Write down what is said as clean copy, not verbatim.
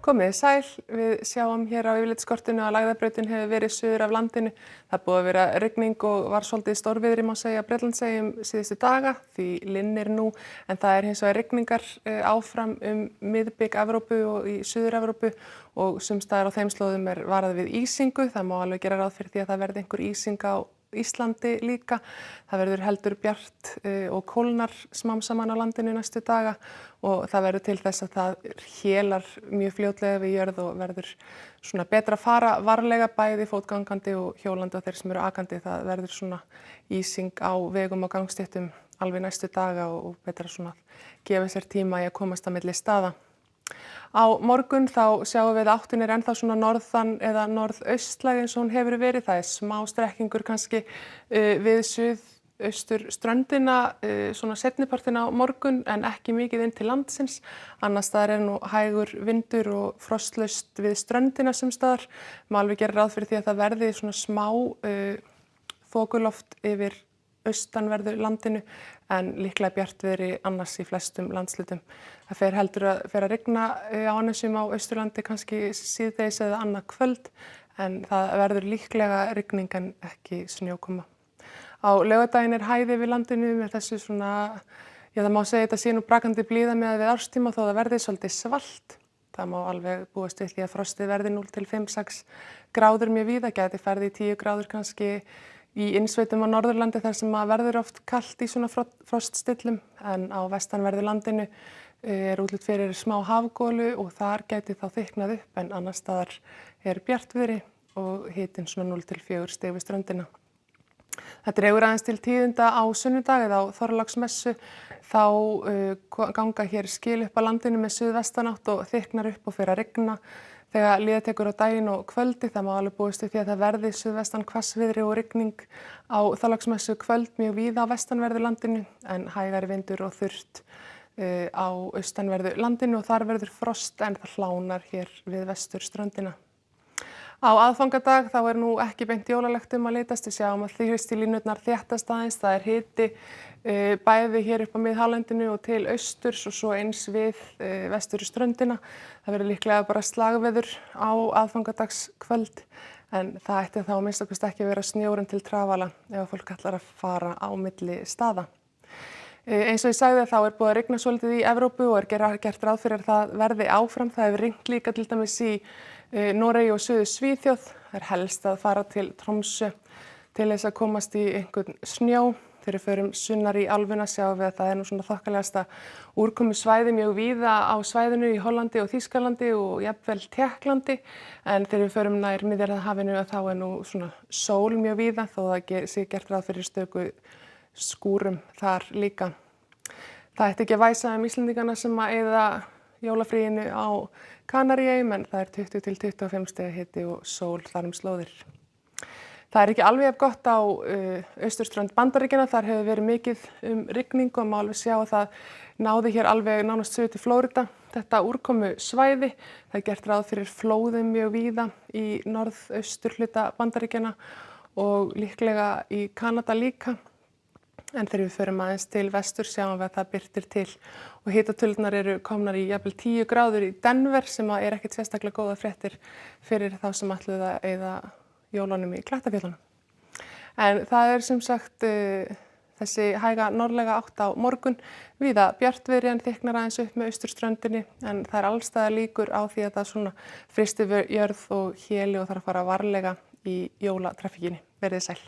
Komið þið sæl, við sjáum hér á yfirlitskortinu að Lægðabrautin hefur verið suður af landinu. Það búið að vera rigning og var svolítið stórviðri má segja Bretlandseyjum síðustu daga því linnir nú en það hins vegar rigningar áfram miðbik Evrópu og í Suður-Evrópu og sums staðar á þeim slóðum varað við ísingu. Það má alveg gera ráð fyrir því að það verði einhver ísing á Íslandi líka. Það verður heldur bjart og kólnar smám saman á landinu næstu daga og það verður til þess að það hélar mjög fljótlega við jörð og verður svona betra að fara varlega bæði fótgangandi og hjólandi og þeir sem eru akandi. Það verður svona ísing á vegum og gangstéttum alveg næstu daga og betra svona gefa sér tíma í að komast á milli staða. Á morgun þá sjáum við að áttin ennþá svona norðan eða norðaustlæg eins og hún hefur verið. Það smá strekkingur kannski við suðaustur ströndina svona seinnipartinn á morgun en ekki mikið inn til landsins. Annars staðar nú hægur vindur og frostlaust við ströndina sums staðar. Má alveg gera ráð fyrir því að það verði svona smá þokuloft yfir austanverðu landinu en líklega bjartviðri annars í flestum landshlutum. Það fer heldur að rigna á annasum á Austurlandi kannski síðdegis eða annað kvöld en það verður líklega rigning en ekki snjókoma. Á laugardaginn hæði við landinu með þessu svona, það má segja þetta sé nú brakandi blíða með við árstíma þó það verði svolítið svalt. Það má alveg búast við því að frostið verði 0 til 5-6 gráður mjög víða, gæti farið í 10 gráður kannski í innsveitum á Norðurlandi þar sem verður oft kalt í svona froststillum en á vestanverðu landinu útlit fyrir smá hafgolu og þar gæti þá þykknað upp en annars staðar bjartviðri og hitinn svona 0 til 4 stig við ströndina. Það dregur aðeins til tíðinda á sunnudag eða á Þorláksmessu þá ganga hér skil upp á landinu með suðvestanátt og þykknar upp og fer að rigna. Þegar líða tekur á daginn og kvöldi það má alveg búast við því að það verði suðvestan hvassviðri og rigning á Þorláksmessu kvöld mjög víða á vestanverðu landinu en hægari vindur og þurrt á austanverðu landinu og þar verður frost en það hlánar hér við vesturströndina. Á aðfangadag þá nú ekki beint jólalegt að litast. Við sjáum að þrýstilínurnar þéttast aðeins. Það hiti bæði hér upp á miðhálendinu og til austurs og svo eins við vesturströndina. Það verður líklega bara slagveður á aðfangadagskvöld en það ætti þá að minnsta ekki að vera snjórinn til trafala ef fólk ætlar að fara á milli staða. Eins og ég sagði þá búið að rigna svolítið í Evrópu og gert ráð fyrir að það verði áfram. Það hefur rignt líka til dæmis í Noregi og Suður Svíþjóð. Það helst að fara til Tromsö til þess að komast í einhvern snjó. Þegar við förum sunnar í álfuna sjáum við að það nú svona þokkalegasta úrkomusvæði mjög víða á svæðinu í Hollandi og Þýskalandi og jafnvel Tékklandi. En þegar við förum nær Miðjarðarhafinu þá nú svona sól mjög víða þó það sé gert ráð fyrir stöku skúrum þar líka. Það ætti ekki að væsa Íslendingana sem að eyða jólafríinu á Kanaríeyjum en það 20 til 25 stiga hiti og sól þar slóðir. Það ekki alveg jafn gott á austurströnd Bandaríkjanna, þar hefur verið mikið rigning og má alveg sjá að það náði hér alveg nánast suður til Flórída. Þetta úrkomu svæði, það gert ráð fyrir flóðum mjög víða í norðausturhluta Bandaríkjanna og líklega í Kanada líka. En þegar við förum aðeins til vestur sjáum við að það birtir til og hitatölurnar komnar í jafnvel 10 gráður í Denver sem ekkert sérstaklega góða fréttir fyrir þá sem ætluðu að eyða jólunum í Klettafjöllunum. En það sem sagt þessi hæga norðlæga átt á morgun, víða bjartviðri en þykknar aðeins upp með austurströndinni en það alls staðar líkur á því að það svona frysti jörð og héli og þarf að fara varlega í jólatraffíkinni. Verið sæl.